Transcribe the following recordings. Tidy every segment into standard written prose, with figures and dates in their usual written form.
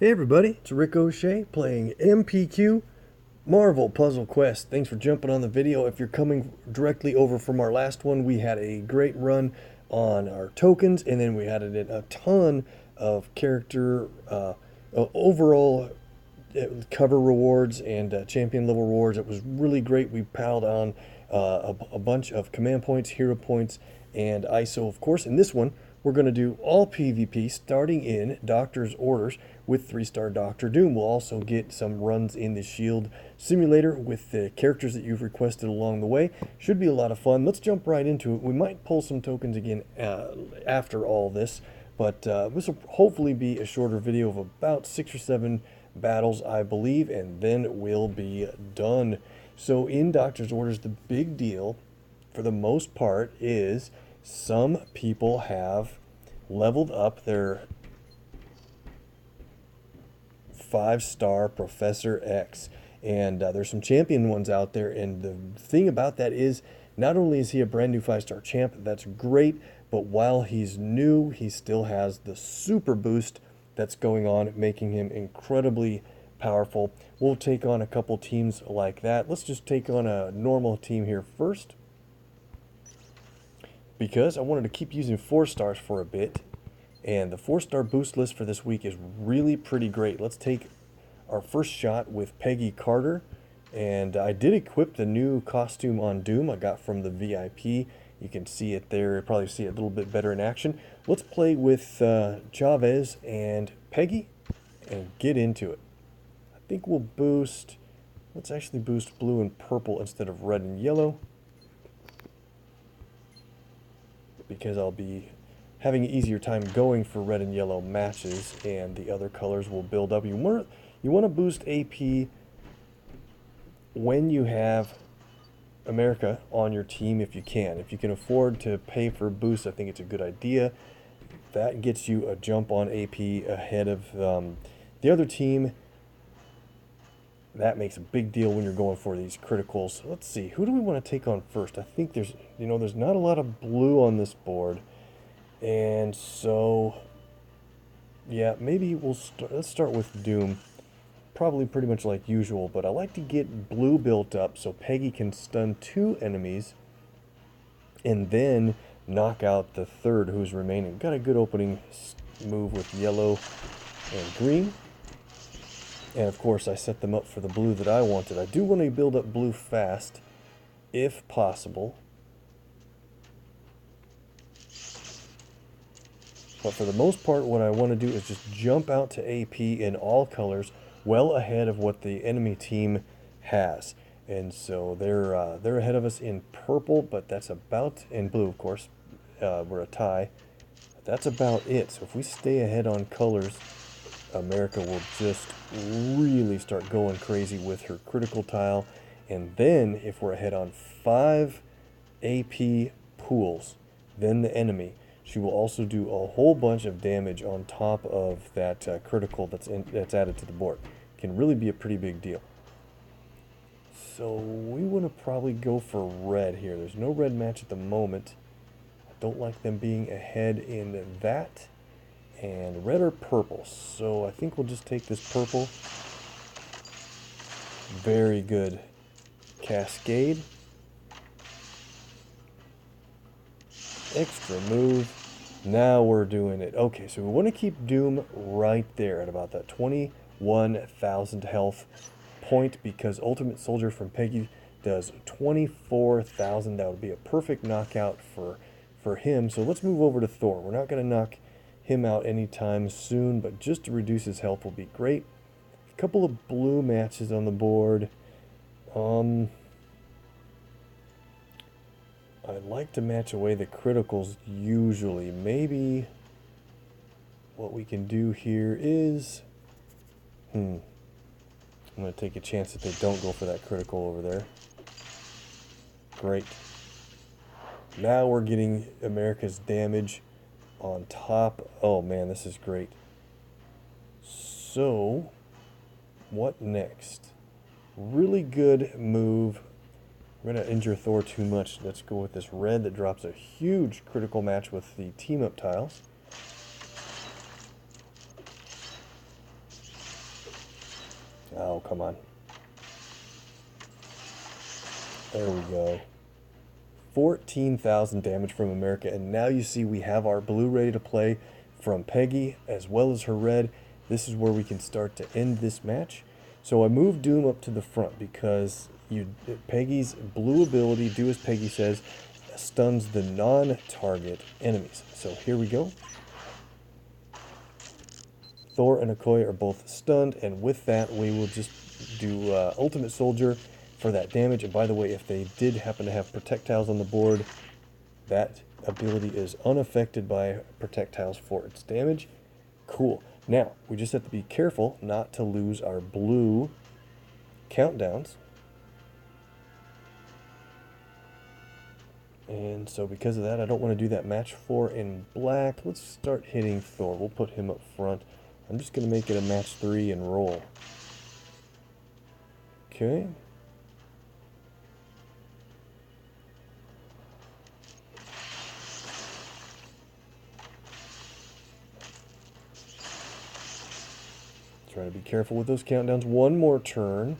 Hey everybody, it's Rick OShay playing MPQ Marvel Puzzle Quest. Thanks for jumping on the video. If you're coming directly over from our last one, we had a great run on our tokens, and then we added in a ton of character overall cover rewards and champion level rewards. It was really great. We piled on a bunch of command points, hero points, and ISO, of course. In this one, we're going to do all PvP starting in Doctor's Orders with 3-star Doctor Doom. We'll also get some runs in the Shield Simulator with the characters that you've requested along the way. Should be a lot of fun. Let's jump right into it. We might pull some tokens again after all this, but this will hopefully be a shorter video of about 6 or 7 battles, I believe, and then we'll be done. So in Doctor's Orders, the big deal, for the most part, is some people have leveled up their 5-star Professor X, and there's some champion ones out there, and the thing about that is not only is he a brand new 5-star champ, that's great, but while he's new, he still has the super boost that's going on, making him incredibly powerful. We'll take on a couple teams like that. Let's just take on a normal team here first, because I wanted to keep using 4 stars for a bit, and the 4-star boost list for this week is really pretty great. Let's take our first shot with Peggy Carter, and I did equip the new costume on Doom I got from the VIP. You can see it there. You'll probably see it a little bit better in action. Let's play with Chavez and Peggy and get into it. I think we'll boost, let's actually boost blue and purple instead of red and yellow, because I'll be having an easier time going for red and yellow matches, and the other colors will build up. You want to boost AP when you have America on your team if you can. If you can afford to pay for boosts, I think it's a good idea. That gets you a jump on AP ahead of the other team. That makes a big deal when you're going for these criticals. Let's see, who do we want to take on first? I think there's not a lot of blue on this board. And so, yeah, maybe let's start with Doom. Probably pretty much like usual, but I like to get blue built up so Peggy can stun 2 enemies and then knock out the third who's remaining. Got a good opening move with yellow and green. And of course, I set them up for the blue that I wanted. I do want to build up blue fast, if possible. But for the most part, what I want to do is just jump out to AP in all colors, well ahead of what the enemy team has. And so they're ahead of us in purple, but that's about, in blue, of course, we're a tie. That's about it. So if we stay ahead on colors, America will just really start going crazy with her critical tile. And then if we're ahead on 5 AP pools, then the enemy, she will also do a whole bunch of damage on top of that critical that's added to the board. Can really be a pretty big deal. So we want to probably go for red here. There's no red match at the moment. I don't like them being ahead in that. And red or purple. So I think we'll just take this purple. Very good cascade. Extra move. Now we're doing it. Okay, so we want to keep Doom right there at about that 21,000 health point, because Ultimate Soldier from Peggy does 24,000. That would be a perfect knockout for him. So let's move over to Thor. We're not going to knock him out anytime soon, but just to reduce his health will be great. A couple of blue matches on the board. I'd like to match away the criticals usually. Maybe what we can do here is, I'm going to take a chance that they don't go for that critical over there. Great. Now we're getting America's damage on top. Oh man, this is great. So, what next? Really good move. We're going to injure Thor too much. Let's go with this red that drops a huge critical match with the team-up tiles. Oh, come on. There we go. 14,000 damage from America, and now you see we have our blue ready to play from Peggy as well as her red. This is where we can start to end this match. So I moved Doom up to the front because Peggy's blue ability, do as Peggy says, stuns the non-target enemies. So here we go. Thor and Okoye are both stunned, and with that we will just do Ultimate Soldier for that damage. And by the way, if they did happen to have projectiles on the board, that ability is unaffected by projectiles for its damage. Cool. Now, we just have to be careful not to lose our blue countdowns. And so because of that, I don't want to do that match 4 in black. Let's start hitting Thor. We'll put him up front. I'm just going to make it a match 3 and roll. Okay. Try to be careful with those countdowns. One more turn,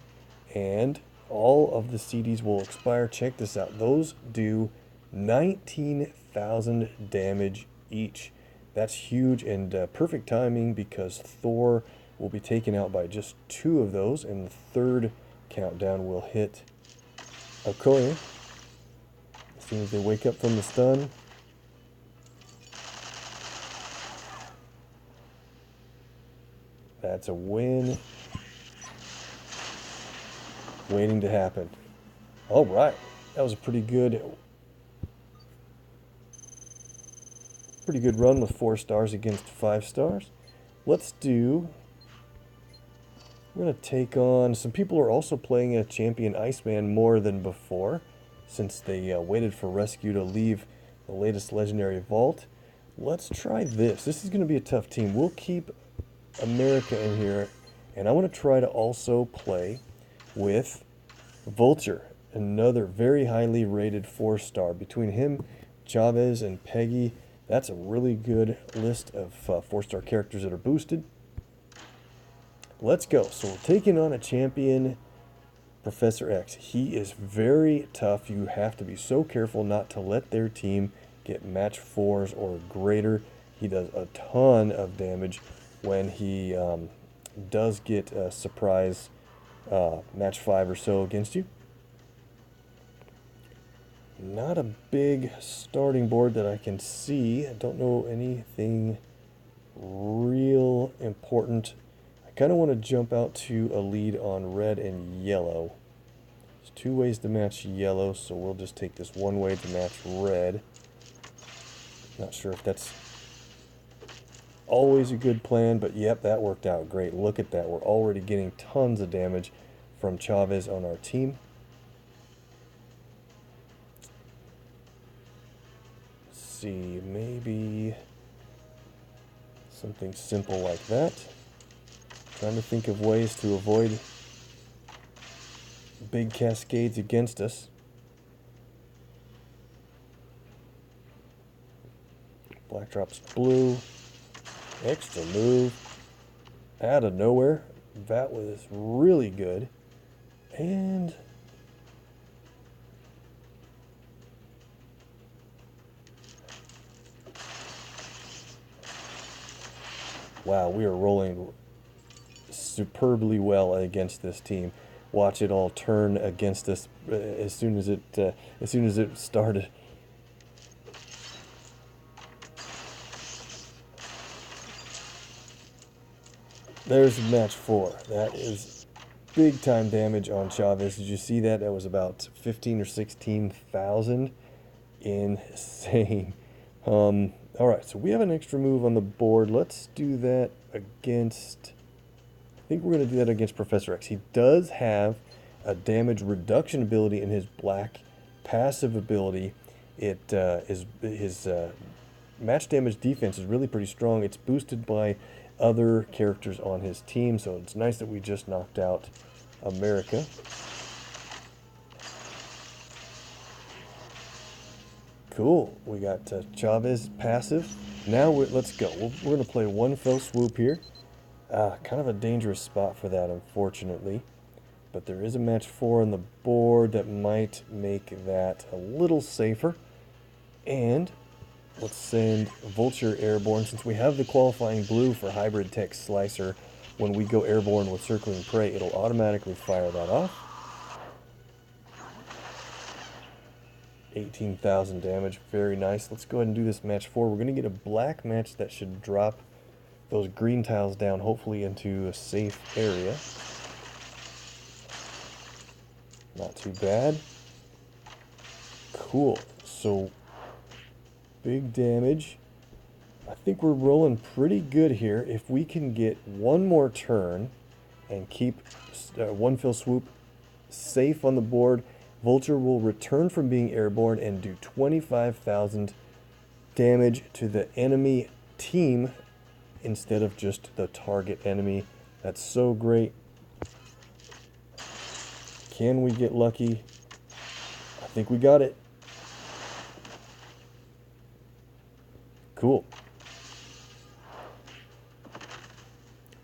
and all of the CDs will expire. Check this out. Those do 19,000 damage each. That's huge and perfect timing because Thor will be taken out by just 2 of those, and the third countdown will hit Okoye as soon as they wake up from the stun. That's a win waiting to happen. All right, that was a pretty good run with 4 stars against 5 stars. We're going to take on, some people are also playing a champion Iceman more than before, since they waited for Rescue to leave the latest legendary vault. Let's try this. This is going to be a tough team. We'll keep America in here, and I want to try to also play with Vulture, another very highly rated 4-star. Between him, Chavez, and Peggy, that's a really good list of 4-star characters that are boosted. Let's go. So we're taking on a champion, Professor X. He is very tough. You have to be so careful not to let their team get match 4s or greater. He does a ton of damage when he does get a surprise match 5 or so against you. Not a big starting board that I can see. I don't know anything real important. I kind of want to jump out to a lead on red and yellow. There's 2 ways to match yellow, so we'll just take this one way to match red. Not sure if that's always a good plan, but yep, that worked out great. Look at that. We're already getting tons of damage from Chavez on our team. Let's see, maybe something simple like that. Trying to think of ways to avoid big cascades against us. Black drops blue. Extra move. Out of nowhere. That was really good. And wow, we are rolling superbly well against this team. Watch it all turn against us as soon as it started. There's match 4. That is big time damage on Chavez. Did you see that? That was about 15 or 16,000. Insane. All right, so we have an extra move on the board. Let's do that against, I think we're going to do that against Professor X. He does have a damage reduction ability in his black passive ability. It is his match damage defense is really pretty strong. It's boosted by other characters on his team, so it's nice that we just knocked out America. Cool. We got Chavez passive. Now let's go. We're going to play one fell swoop here. Kind of a dangerous spot for that, unfortunately. But there is a match 4 on the board that might make that a little safer. And let's send Vulture airborne. Since we have the qualifying blue for Hybrid Tech Slicer, when we go airborne with Circling Prey, it'll automatically fire that off. 18,000 damage, very nice. Let's go ahead and do this match 4. We're going to get a black match that should drop those green tiles down, hopefully into a safe area. Not too bad. Cool. So, big damage. I think we're rolling pretty good here. If we can get one more turn and keep one fill swoop safe on the board, Vulture will return from being airborne and do 25,000 damage to the enemy team instead of just the target enemy. That's so great. Can we get lucky? I think we got it. Cool.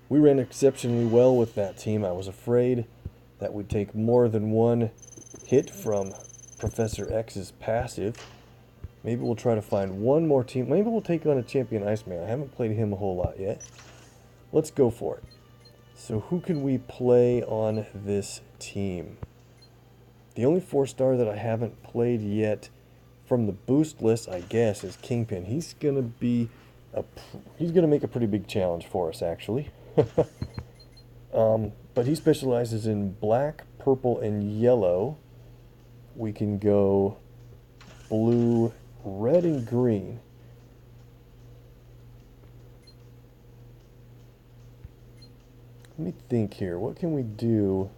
We ran exceptionally well with that team. I was afraid that we'd take more than one hit from Professor X's passive. Maybe we'll try to find one more team. Maybe we'll take on a champion Iceman. I haven't played him a whole lot yet. Let's go for it. So who can we play on this team? The only 4-star that I haven't played yet from the boost list, I guess, is Kingpin. He's gonna make a pretty big challenge for us, actually. But he specializes in black, purple, and yellow. We can go blue, red, and green. Let me think here. What can we do?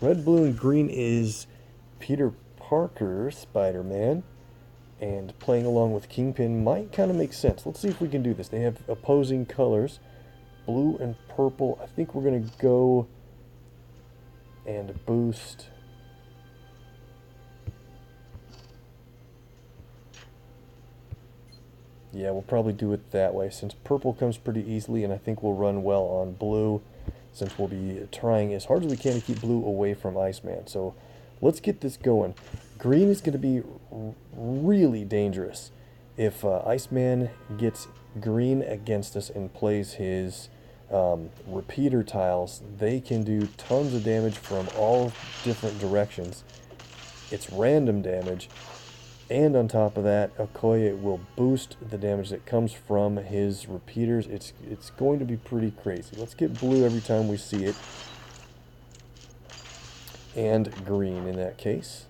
Red, blue, and green is Peter Parker, Spider-Man. And playing along with Kingpin might kind of make sense. Let's see if we can do this. They have opposing colors. Blue and purple. I think we're going to go and boost. Yeah, we'll probably do it that way, since purple comes pretty easily, and I think we'll run well on blue, since we'll be trying as hard as we can to keep blue away from Iceman. So let's get this going. Green is going to be really dangerous. If Iceman gets green against us and plays his repeater tiles, they can do tons of damage from all different directions. It's random damage. And on top of that, Okoye will boost the damage that comes from his repeaters. It's going to be pretty crazy. Let's get blue every time we see it. And green in that case.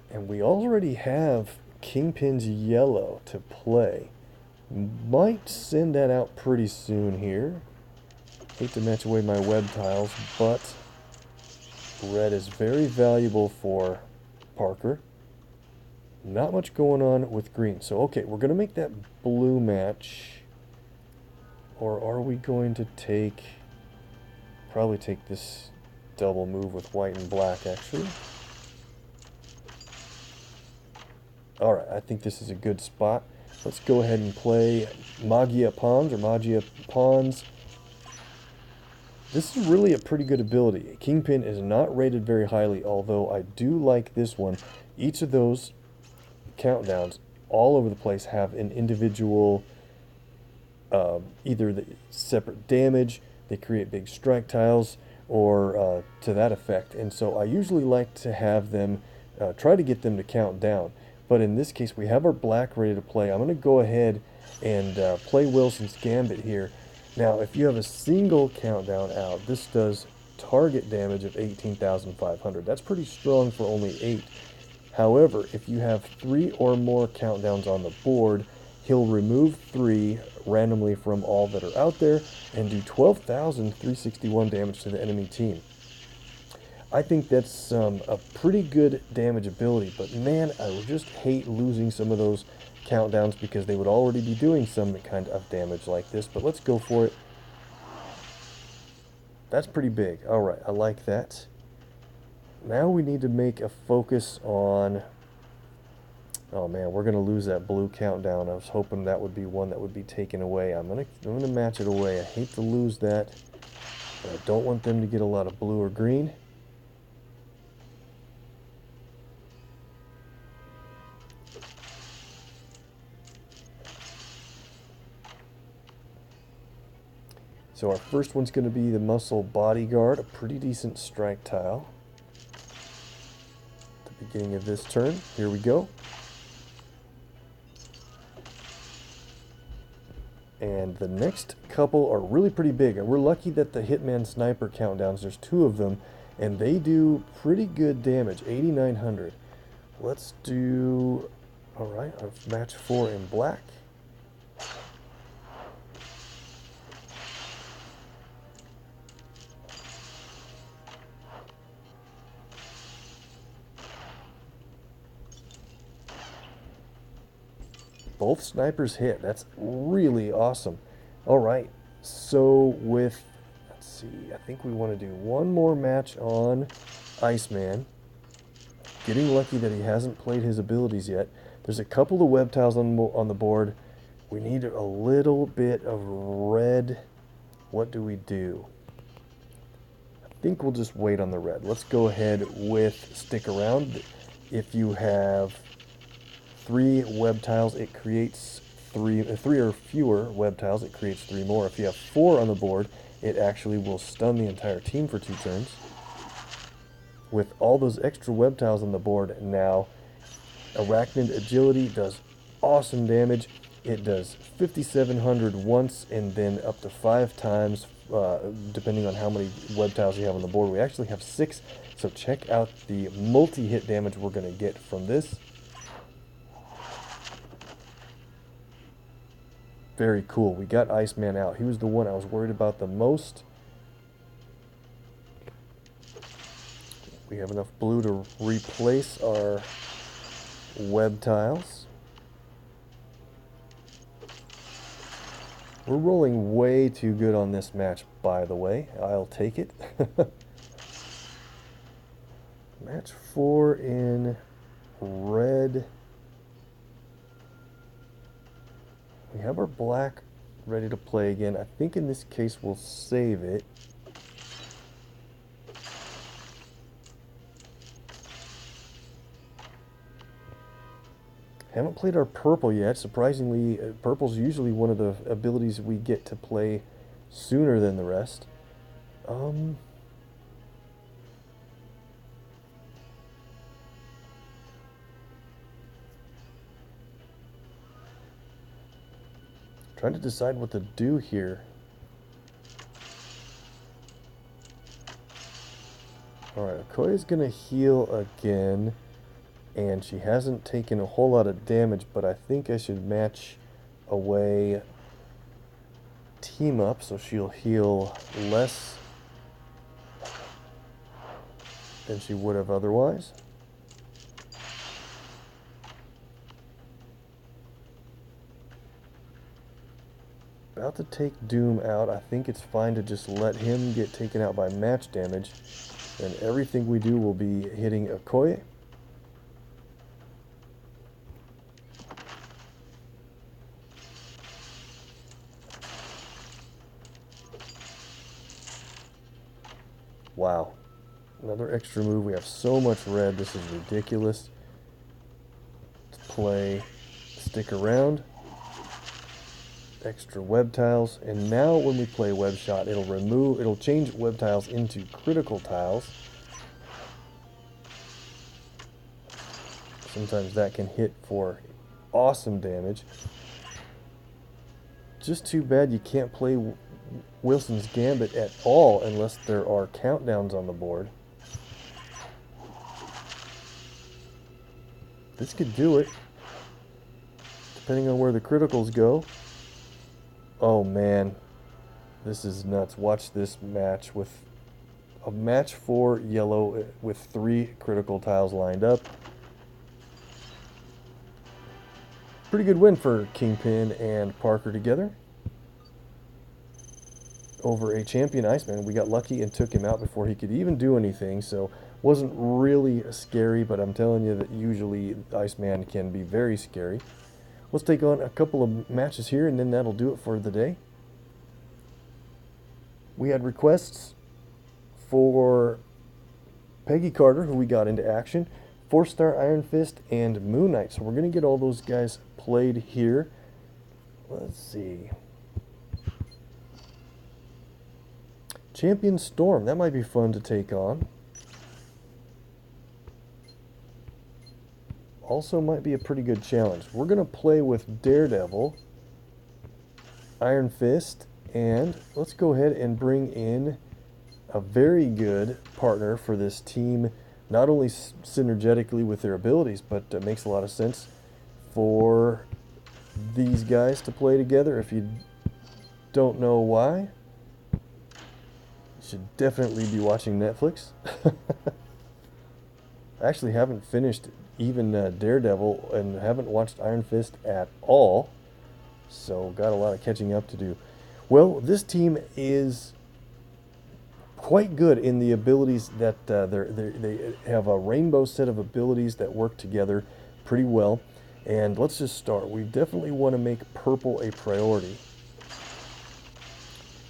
And we already have Kingpin's yellow to play. Might send that out pretty soon here. Hate to match away my web tiles, but red is very valuable for Parker. Not much going on with green. So, okay, we're going to make that blue match. Or are we going to probably take this double move with white and black, actually. Alright, I think this is a good spot. Let's go ahead and play Magia Pawns, or Magia Pawns. This is really a pretty good ability. Kingpin is not rated very highly, although I do like this one. Each of those countdowns all over the place have an individual, either the separate damage, they create big strike tiles, or to that effect. And so I usually like to have them, try to get them to count down. But in this case, we have our black ready to play. I'm going to go ahead and play Wilson's Gambit here. Now, if you have a single countdown out, this does target damage of 18,500. That's pretty strong for only 8. However, if you have 3 or more countdowns on the board, he'll remove 3 randomly from all that are out there and do 12,361 damage to the enemy team. I think that's a pretty good damage ability, but man, I would just hate losing some of those countdowns because they would already be doing some kind of damage like this. But let's go for it. That's pretty big. Alright, I like that. Now we need to make a focus on Oh man, we're gonna lose that blue countdown. I was hoping that would be one that would be taken away. I'm gonna match it away. I hate to lose that, but I don't want them to get a lot of blue or green. So our first one's going to be the Muscle Bodyguard, a pretty decent strike tile. At the beginning of this turn, here we go. And the next couple are really pretty big. And we're lucky that the Hitman Sniper countdowns, there's 2 of them, and they do pretty good damage, 8,900. Let's do, all right, our match 4 in black. Both snipers hit. That's really awesome. All right. So with, let's see, I think we want to do one more match on Iceman. Getting lucky that he hasn't played his abilities yet. There's a couple of web tiles on the board. We need a little bit of red. What do we do? I think we'll just wait on the red. Let's go ahead with stick around. If you have 3 web tiles, it creates 3 or fewer web tiles, it creates 3 more. If you have 4 on the board, it actually will stun the entire team for 2 turns. With all those extra web tiles on the board now, Arachnid Agility does awesome damage. It does 5,700 once and then up to 5 times, depending on how many web tiles you have on the board. We actually have 6, so check out the multi-hit damage we're going to get from this. Very cool. We got Iceman out. He was the one I was worried about the most. We have enough blue to replace our web tiles. We're rolling way too good on this match, by the way. I'll take it. Match 4 in red. We have our black ready to play again. I think in this case we'll save it. Haven't played our purple yet. Surprisingly, purple's usually one of the abilities we get to play sooner than the rest. Trying to decide what to do here. Alright, Okoye's gonna heal again, and she hasn't taken a whole lot of damage, but I think I should match away team up so she'll heal less than she would have otherwise. About to take Doom out. I think it's fine to just let him get taken out by match damage, and everything we do will be hitting Okoye. Wow. Another extra move. We have so much red. This is ridiculous. Let's play stick around. Extra web tiles, and now when we play web shot, it'll change web tiles into critical tiles. Sometimes that can hit for awesome damage. Just too bad you can't play Wilson's Gambit at all unless there are countdowns on the board. This could do it, depending on where the criticals go. Oh man, this is nuts. Watch this match with a match 4 yellow with 3 critical tiles lined up. Pretty good win for Kingpin and Parker together. over a champion Iceman. We got lucky and took him out before he could even do anything, so wasn't really scary, but I'm telling you that usually Iceman can be very scary. Let's take on a couple of matches here, and then that'll do it for the day. We had requests for Peggy Carter, who we got into action, 4-star Iron Fist, and Moon Knight. So we're going to get all those guys played here. Let's see. Champion Storm, that might be fun to take on. Also might be a pretty good challenge. We're going to play with Daredevil, Iron Fist, and let's go ahead and bring in a very good partner for this team, not only synergetically with their abilities, but makes a lot of sense for these guys to play together. If you don't know why, you should definitely be watching Netflix. I actually haven't finished even Daredevil and haven't watched Iron Fist at all, so got a lot of catching up to do. Well, this team is quite good in the abilities that they have a rainbow set of abilities that work together pretty well. And let's just start. We definitely want to make purple a priority,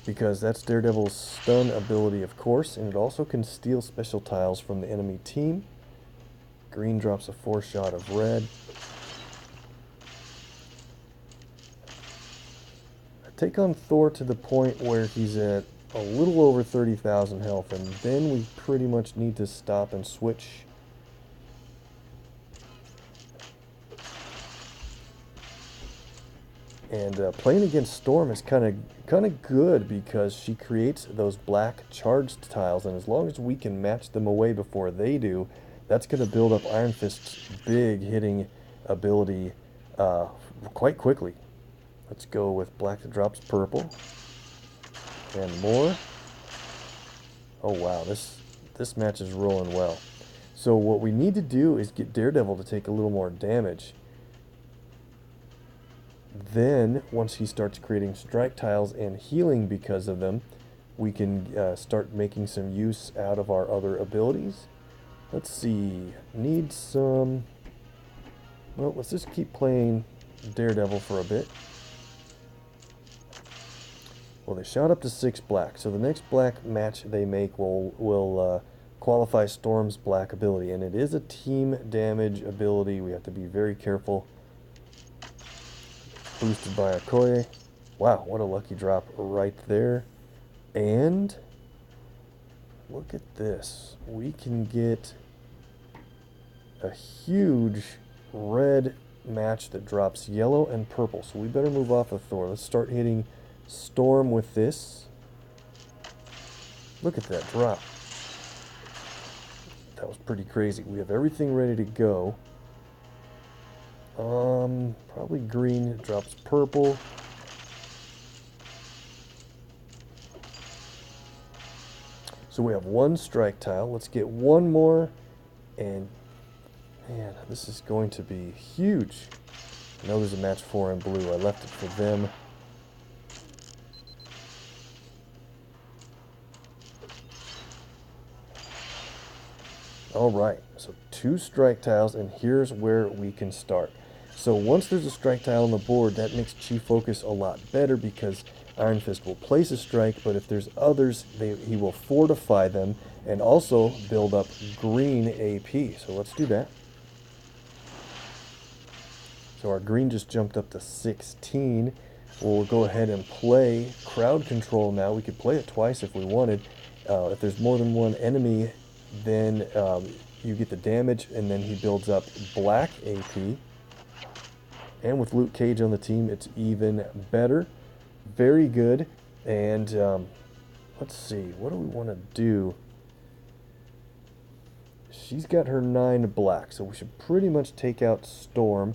because that's Daredevil's stun ability, of course, and it also can steal special tiles from the enemy team. Green drops a 4-shot of red. I take on Thor to the point where he's at a little over 30,000 health, and then we pretty much need to stop and switch. And playing against Storm is kind of good, because she creates those black charged tiles, and as long as we can match them away before they do, that's going to build up Iron Fist's big hitting ability quite quickly. Let's go with black that drops purple. And more. Oh wow, this match is rolling well. So what we need to do is get Daredevil to take a little more damage. Then, once he starts creating strike tiles and healing because of them, we can start making some use out of our other abilities. Let's see, need some... Well, let's just keep playing Daredevil for a bit. Well, they shot up to 6 black, so the next black match they make will qualify Storm's black ability, and it is a team damage ability. We have to be very careful. Boosted by Okoye. Wow, what a lucky drop right there. And look at this. We can get a huge red match that drops yellow and purple. So we better move off of Thor. Let's start hitting Storm with this. Look at that drop. That was pretty crazy. We have everything ready to go. Probably green drops purple. So we have 1 strike tile. Let's get 1 more, and man, this is going to be huge. I know there's a match 4 in blue. I left it for them. Alright, so 2 strike tiles, and here's where we can start. So once there's a strike tile on the board, that makes Chi focus a lot better, because Iron Fist will place a strike, but if there's others, he will fortify them and also build up green AP. So let's do that. So our green just jumped up to 16. We'll go ahead and play crowd control now. We could play it twice if we wanted. If there's more than one enemy, then you get the damage, and then he builds up black AP. And with Luke Cage on the team, it's even better. Very good. And let's see, what do we want to do? She's got her 9 black, so we should pretty much take out Storm.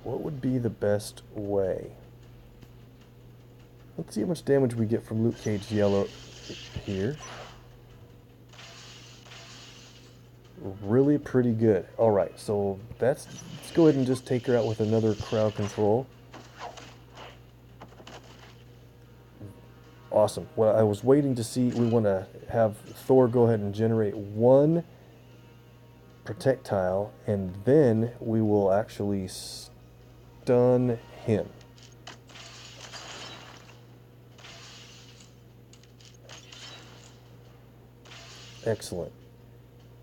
What would be the best way? Let's see how much damage we get from Luke Cage yellow here. Really pretty good. Alright, so let's go ahead and just take her out with another crowd control. Awesome. Well, I was waiting to see, we want to have Thor go ahead and generate one projectile, and then we will actually stun him. Excellent.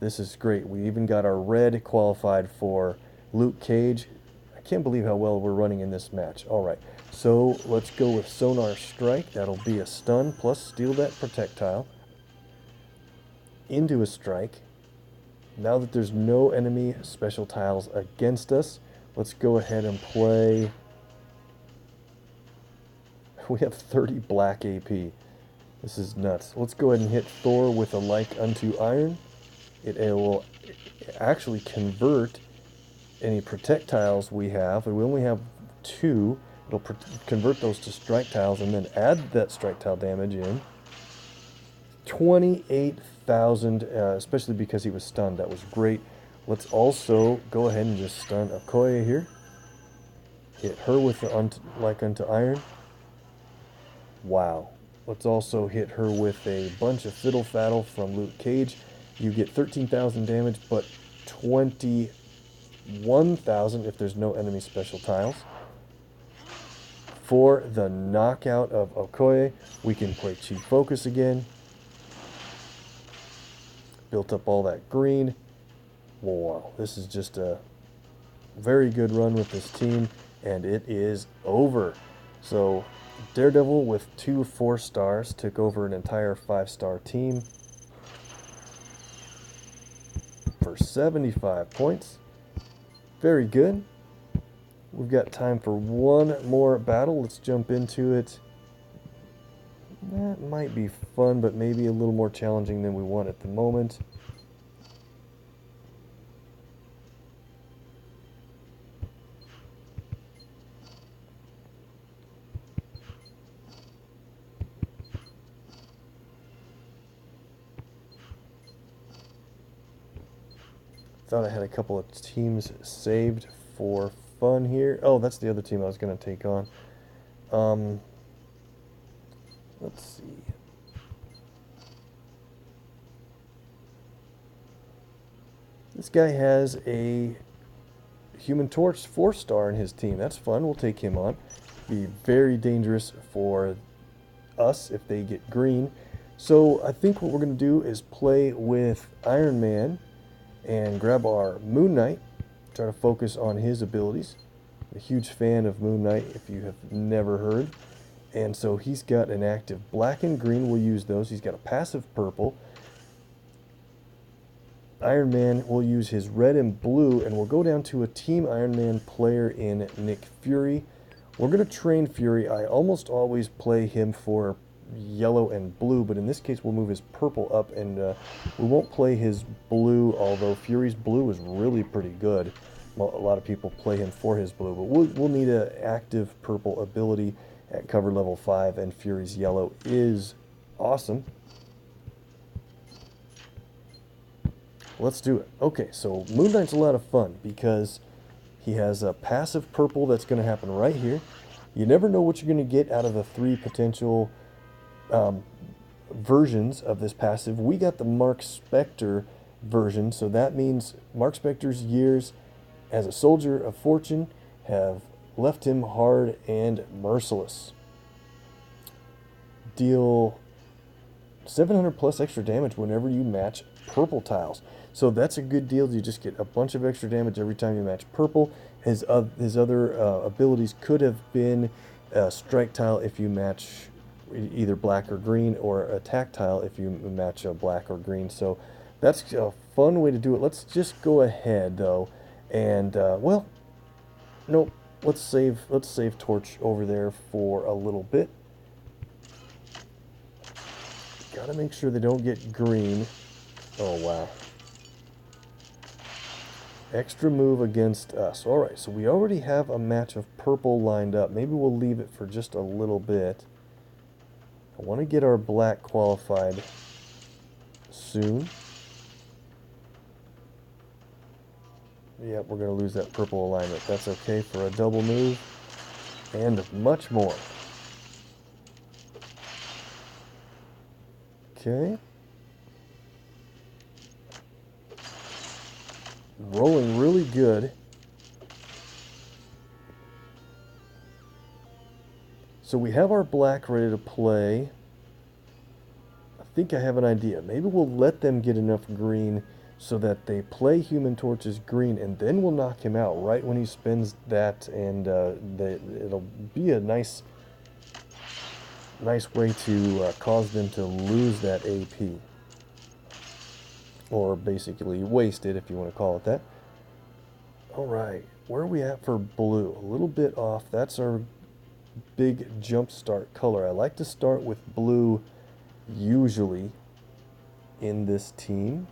This is great. We even got our red qualified for Luke Cage. I can't believe how well we're running in this match. All right, so let's go with Sonar Strike. That'll be a stun, plus steal that projectile into a strike. Now that there's no enemy special tiles against us, let's go ahead and play. We have 30 black AP. This is nuts. Let's go ahead and hit Thor with a Like Unto Iron. It will actually convert any projectiles we have. We only have 2. It'll convert those to strike tiles and then add that strike tile damage in. 28,000, especially because he was stunned. That was great. Let's also go ahead and just stun Okoye here. Hit her with the Like Unto Iron. Wow. Let's also hit her with a bunch of Fiddle Faddle from Luke Cage. You get 13,000 damage, but 21,000 if there's no enemy special tiles. For the knockout of Okoye, we can play Chief Focus again. Built up all that green. Wow, this is just a very good run with this team, and it is over. So Daredevil with 2 4-stars took over an entire 5-star team for 75 points. Very good. We've got time for one more battle. Let's jump into it. That might be fun, but maybe a little more challenging than we want at the moment. Thought I had a couple of teams saved for fun here. Oh, that's the other team I was going to take on. Let's see. This guy has a Human Torch 4-star in his team. That's fun. We'll take him on. Be very dangerous for us if they get green. So I think what we're going to do is play with Iron Man and grab our Moon Knight, try to focus on his abilities. I'm a huge fan of Moon Knight, if you have never heard. And so he's got an active black and green, we'll use those. He's got a passive purple. Iron Man will use his red and blue, and we'll go down to a Team Iron Man player in Nick Fury. We're going to train Fury. I almost always play him for yellow and blue, but in this case we'll move his purple up, and we won't play his blue, although Fury's blue is really pretty good. Well, a lot of people play him for his blue, but we'll need an active purple ability at cover level 5, and Fury's yellow is awesome. Let's do it. Okay, so Moon Knight's a lot of fun because he has a passive purple that's going to happen right here. You never know what you're going to get out of the 3 potential versions of this passive. We got the Mark Spector version, so that means Mark Spector's years as a soldier of fortune have left him hard and merciless. Deal 700 plus extra damage whenever you match purple tiles. So that's a good deal. You just get a bunch of extra damage every time you match purple. His other abilities could have been a strike tile if you match either black or green, or attack tile if you match a black or green. So that's a fun way to do it. Let's just go ahead though, and well, nope. Let's save Torch over there for a little bit. Gotta make sure they don't get green. Oh wow. Extra move against us. Alright, so we already have a match of purple lined up. Maybe we'll leave it for just a little bit. I want to get our black qualified soon. Yep, we're going to lose that purple alignment. That's okay for a double move and much more. Okay. Rolling really good. So we have our black ready to play. I think I have an idea. Maybe we'll let them get enough green so that they play Human Torch's green, and then we'll knock him out right when he spends that, and it'll be a nice way to cause them to lose that AP. Or basically waste it, if you want to call it that. Alright, where are we at for blue? A little bit off. That's our big jump start color. I like to start with blue usually in this team.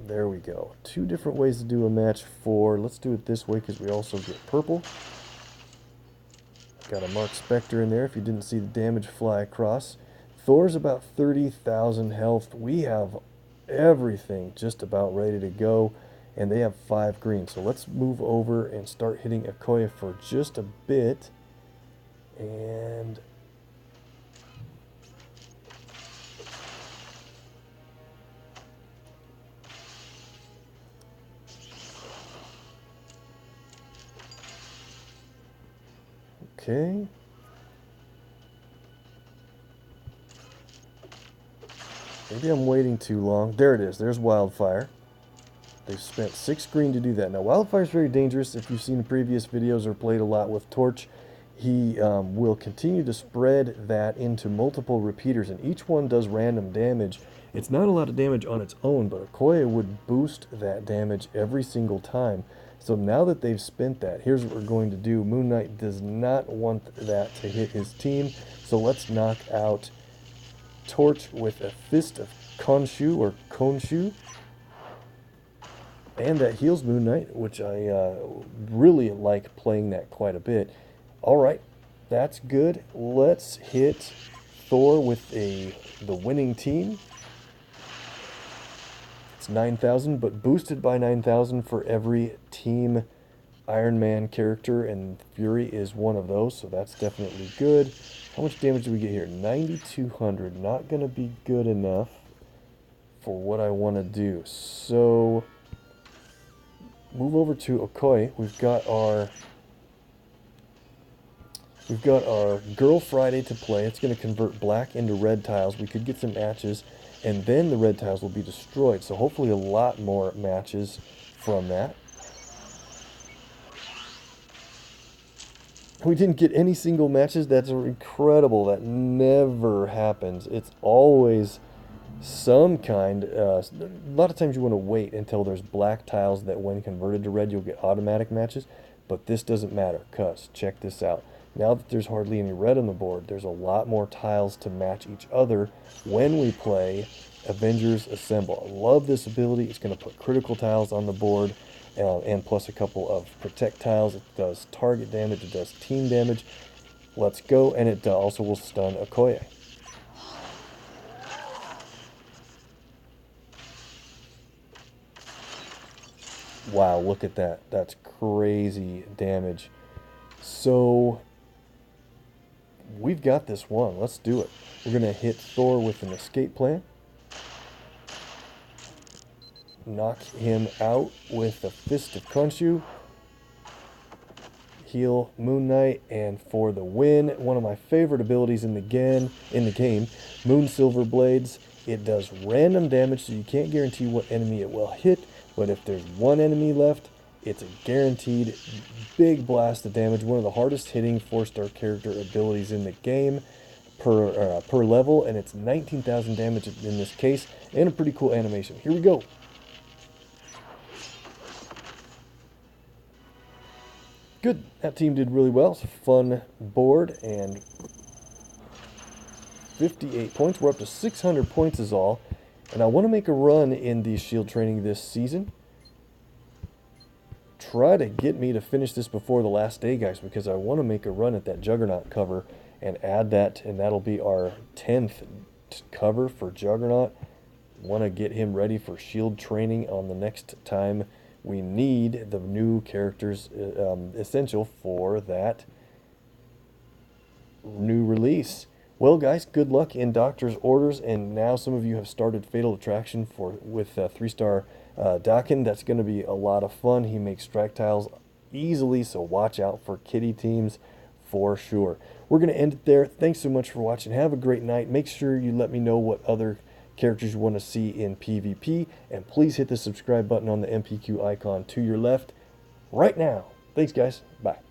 There we go. Two different ways to do a match for. Let's do it this way because we also get purple. Got a Mark Spectre in there if you didn't see the damage fly across. Thor's about 30,000 health. We have everything just about ready to go, and they have 5 green. So let's move over and start hitting Okoye for just a bit. And okay. Maybe I'm waiting too long. There it is. There's Wildfire. They've spent 6 green to do that. Now, Wildfire is very dangerous. If you've seen previous videos or played a lot with Torch, he will continue to spread that into multiple repeaters, and each one does random damage. It's not a lot of damage on its own, but Okoye would boost that damage every single time. So now that they've spent that, here's what we're going to do. Moon Knight does not want that to hit his team, so let's knock out Torch with a Fist of Khonshu or Khonshu. And that heals Moon Knight, which I really like playing that quite a bit. Alright, that's good. Let's hit Thor with the winning team. It's 9,000, but boosted by 9,000 for every Team Iron Man character, and Fury is one of those, so that's definitely good. How much damage do we get here? 9,200. Not going to be good enough for what I want to do. So move over to Okoye. We've got our Girl Friday to play. It's going to convert black into red tiles. We could get some matches, and then the red tiles will be destroyed. So hopefully a lot more matches from that. We didn't get any single matches. That's incredible. That never happens. It's always some kind. A lot of times you want to wait until there's black tiles that when converted to red you'll get automatic matches, but this doesn't matter because check this out. Now that there's hardly any red on the board, there's a lot more tiles to match each other when we play Avengers Assemble. I love this ability. It's going to put critical tiles on the board, and plus a couple of protect tiles. It does target damage, it does team damage. Let's go, and it also will stun Okoye. Wow, look at that. That's crazy damage. So we've got this one. Let's do it. We're going to hit Thor with an escape plan. Knock him out with a Fist of Khonshu. Heal Moon Knight, and for the win, one of my favorite abilities in the game, Moon Silver Blades. It does random damage, so you can't guarantee what enemy it will hit, but if there's one enemy left, it's a guaranteed big blast of damage. One of the hardest hitting 4-star character abilities in the game per level, and it's 19,000 damage in this case, and a pretty cool animation. Here we go. Good. That team did really well. It's a fun board, and 58 points. We're up to 600 points is all, and I want to make a run in the shield training this season. Try to get me to finish this before the last day, guys, because I want to make a run at that Juggernaut cover and add that, and that'll be our 10th cover for Juggernaut. Want to get him ready for shield training on the next time we need the new characters essential for that new release. Well, guys, good luck in Doctor's orders, and now some of you have started Fatal Attraction with 3-star Dakin. That's going to be a lot of fun. He makes strike tiles easily, so watch out for kitty teams for sure. We're going to end it there. Thanks so much for watching. Have a great night. Make sure you let me know what other characters you want to see in PvP, and please hit the subscribe button on the MPQ icon to your left right now. Thanks, guys. Bye.